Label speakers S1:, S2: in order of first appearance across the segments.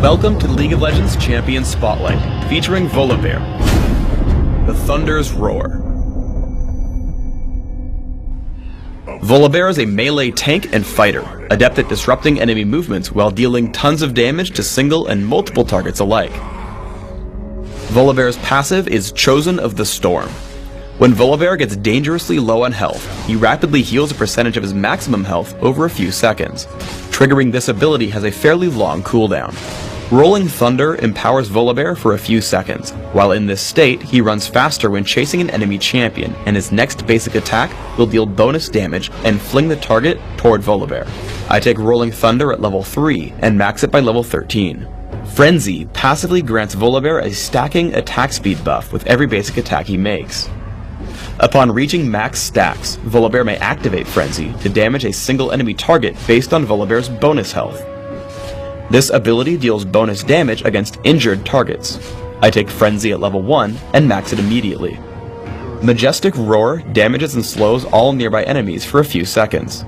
S1: Welcome to League of Legends Champion Spotlight, featuring Volibear, the Thunder's Roar. Volibear is a melee tank and fighter, adept at disrupting enemy movements while dealing tons of damage to single and multiple targets alike. Volibear's passive is Chosen of the Storm. When Volibear gets dangerously low on health, he rapidly heals a percentage of his maximum health over a few seconds. Triggering this ability has a fairly long cooldown. Rolling Thunder empowers Volibear for a few seconds. While in this state, he runs faster when chasing an enemy champion, and his next basic attack will deal bonus damage and fling the target toward Volibear. I take Rolling Thunder at level 3 and max it by level 13. Frenzy passively grants Volibear a stacking attack speed buff with every basic attack he makes. Upon reaching max stacks, Volibear may activate Frenzy to damage a single enemy target based on Volibear's bonus health. This ability deals bonus damage against injured targets. I take Frenzy at level 1 and max it immediately. Majestic Roar damages and slows all nearby enemies for a few seconds.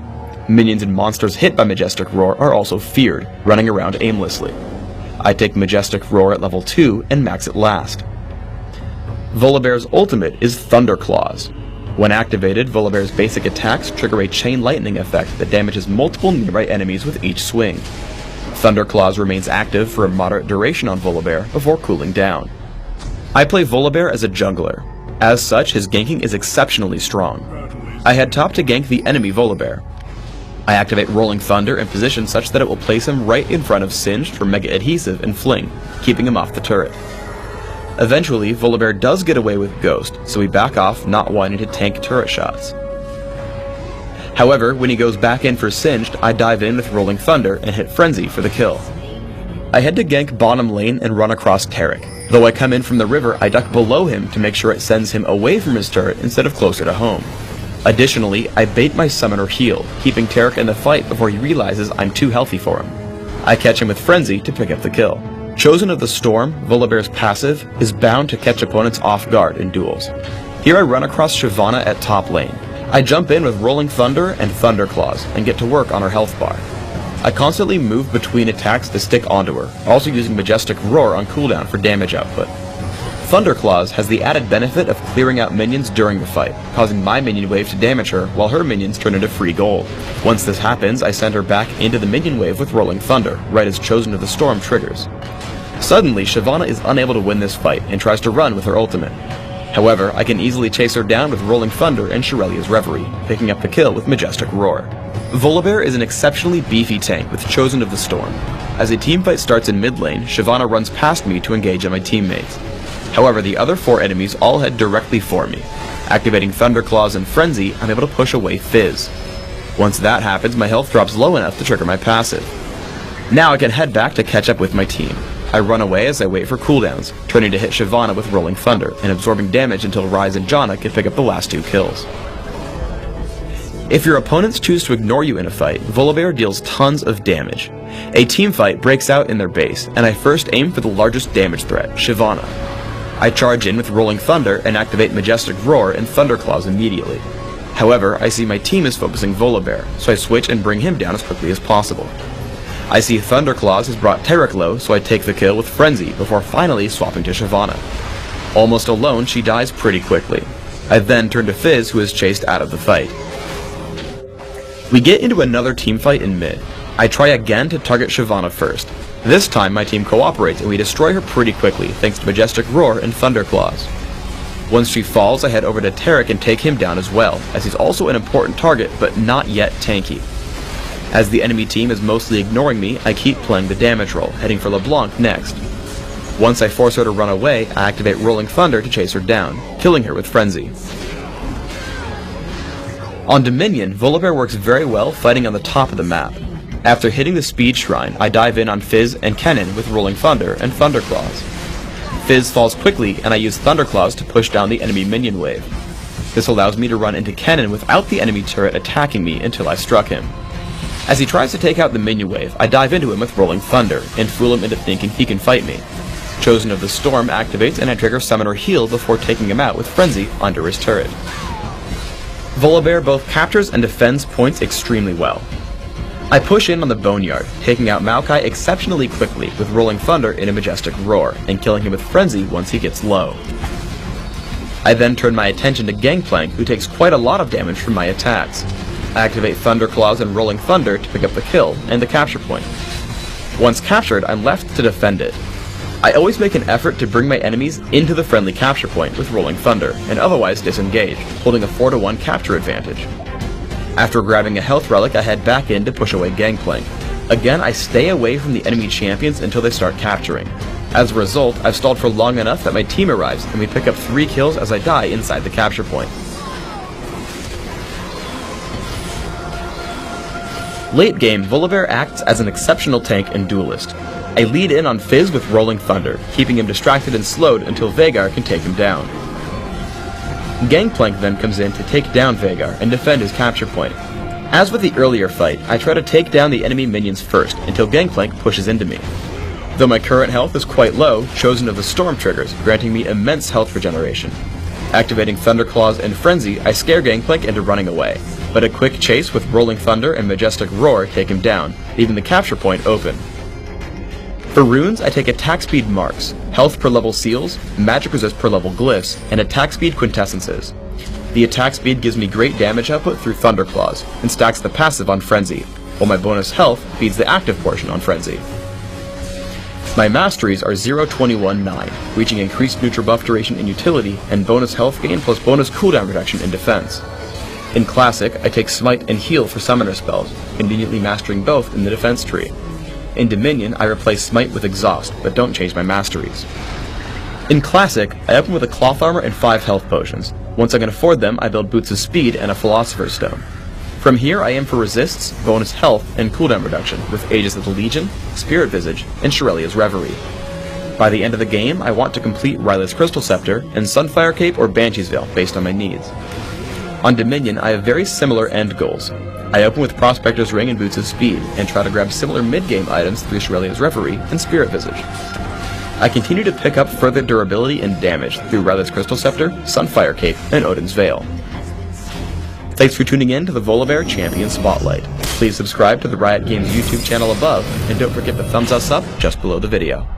S1: Minions and monsters hit by Majestic Roar are also feared, running around aimlessly. I take Majestic Roar at level 2 and max it last. Volibear's ultimate is Thunderclaws. When activated, Volibear's basic attacks trigger a chain lightning effect that damages multiple nearby enemies with each swing. Thunderclaws remains active for a moderate duration on Volibear before cooling down. I play Volibear as a jungler. As such, his ganking is exceptionally strong. I head top to gank the enemy Volibear. I activate Rolling Thunder in position such that it will place him right in front of Singed for Mega Adhesive and Fling, keeping him off the turret. Eventually, Volibear does get away with Ghost, so we back off, not wanting to tank turret shots. However, when he goes back in for Singed, I dive in with Rolling Thunder and hit Frenzy for the kill. I head to gank bottom lane and run across Taric. Though I come in from the river, I duck below him to make sure it sends him away from his turret instead of closer to home. Additionally, I bait my summoner heal, keeping Taric in the fight before he realizes I'm too healthy for him. I catch him with Frenzy to pick up the kill. Chosen of the Storm, Volibear's passive, is bound to catch opponents off guard in duels. Here I run across Shyvana at top lane. I jump in with Rolling Thunder and Thunderclaws and get to work on her health bar. I constantly move between attacks to stick onto her, also using Majestic Roar on cooldown for damage output. Thunderclaws has the added benefit of clearing out minions during the fight, causing my minion wave to damage her while her minions turn into free gold. Once this happens, I send her back into the minion wave with Rolling Thunder, right as Chosen of the Storm triggers. Suddenly, Shyvana is unable to win this fight and tries to run with her ultimate. However, I can easily chase her down with Rolling Thunder and Shirelia's Reverie, picking up the kill with Majestic Roar. Volibear is an exceptionally beefy tank with Chosen of the Storm. As a teamfight starts in mid lane, Shyvana runs past me to engage on my teammates. However, the other 4 enemies all head directly for me. Activating Thunderclaws and Frenzy, I'm able to push away Fizz. Once that happens, my health drops low enough to trigger my passive. Now I can head back to catch up with my team. I run away as I wait for cooldowns, turning to hit Shyvana with Rolling Thunder, and absorbing damage until Ryze and Janna can pick up the last 2 kills. If your opponents choose to ignore you in a fight, Volibear deals tons of damage. A teamfight breaks out in their base, and I first aim for the largest damage threat, Shyvana. I charge in with Rolling Thunder and activate Majestic Roar and Thunderclaws immediately. However, I see my team is focusing Volibear, so I switch and bring him down as quickly as possible. I see Thunderclaws has brought Taric low, so I take the kill with Frenzy before finally swapping to Shyvana. Almost alone, she dies pretty quickly. I then turn to Fizz, who is chased out of the fight. We get into another teamfight in mid. I try again to target Shyvana first. This time my team cooperates and we destroy her pretty quickly thanks to Majestic Roar and Thunderclaws. Once she falls, I head over to Taric and take him down as well, as he's also an important target but not yet tanky. As the enemy team is mostly ignoring me, I keep playing the damage roll, heading for LeBlanc next. Once I force her to run away, I activate Rolling Thunder to chase her down, killing her with Frenzy. On Dominion, Volibear works very well fighting on the top of the map. After hitting the Speed Shrine, I dive in on Fizz and Kennen with Rolling Thunder and Thunderclaws. Fizz falls quickly, and I use Thunderclaws to push down the enemy minion wave. This allows me to run into Kennen without the enemy turret attacking me until I struck him. As he tries to take out the minion wave, I dive into him with Rolling Thunder, and fool him into thinking he can fight me. Chosen of the Storm activates and I trigger Summoner Heal before taking him out with Frenzy under his turret. Volibear both captures and defends points extremely well. I push in on the Boneyard, taking out Maokai exceptionally quickly with Rolling Thunder in a majestic roar, and killing him with Frenzy once he gets low. I then turn my attention to Gangplank, who takes quite a lot of damage from my attacks. I activate Thunder Claws and Rolling Thunder to pick up the kill and the capture point. Once captured, I'm left to defend it. I always make an effort to bring my enemies into the friendly capture point with Rolling Thunder, and otherwise disengage, holding a 4-to-1 capture advantage. After grabbing a health relic, I head back in to push away Gangplank. Again, I stay away from the enemy champions until they start capturing. As a result, I've stalled for long enough that my team arrives, and we pick up 3 kills as I die inside the capture point. Late game, Volibear acts as an exceptional tank and duelist. I lead in on Fizz with Rolling Thunder, keeping him distracted and slowed until Veigar can take him down. Gangplank then comes in to take down Veigar and defend his capture point. As with the earlier fight, I try to take down the enemy minions first until Gangplank pushes into me. Though my current health is quite low, Chosen of the Storm triggers, granting me immense health regeneration. Activating Thunderclaws and Frenzy, I scare Gangplank into running away, but a quick chase with Rolling Thunder and Majestic Roar take him down, leaving the capture point open. For runes, I take attack speed marks, health per level seals, magic resist per level glyphs, and attack speed quintessences. The attack speed gives me great damage output through Thunderclaws, and stacks the passive on Frenzy, while my bonus health feeds the active portion on Frenzy. My masteries are 0-21-9, reaching increased neutral buff duration in utility, and bonus health gain plus bonus cooldown reduction in defense. In Classic, I take Smite and Heal for summoner spells, conveniently mastering both in the defense tree. In Dominion, I replace Smite with Exhaust, but don't change my masteries. In Classic, I open with a Cloth Armor and 5 health potions. Once I can afford them, I build Boots of Speed and a Philosopher's Stone. From here, I aim for resists, bonus health, and cooldown reduction with Aegis of the Legion, Spirit Visage, and Shirelia's Reverie. By the end of the game, I want to complete Ryla's Crystal Scepter and Sunfire Cape or Banshee's Veil based on my needs. On Dominion, I have very similar end goals. I open with Prospector's Ring and Boots of Speed, and try to grab similar mid-game items through Shirelia's Reverie and Spirit Visage. I continue to pick up further durability and damage through Ryla's Crystal Scepter, Sunfire Cape, and Odin's Veil. Thanks for tuning in to the Volibear Champion Spotlight. Please subscribe to the Riot Games YouTube channel above, and don't forget to thumbs us up just below the video.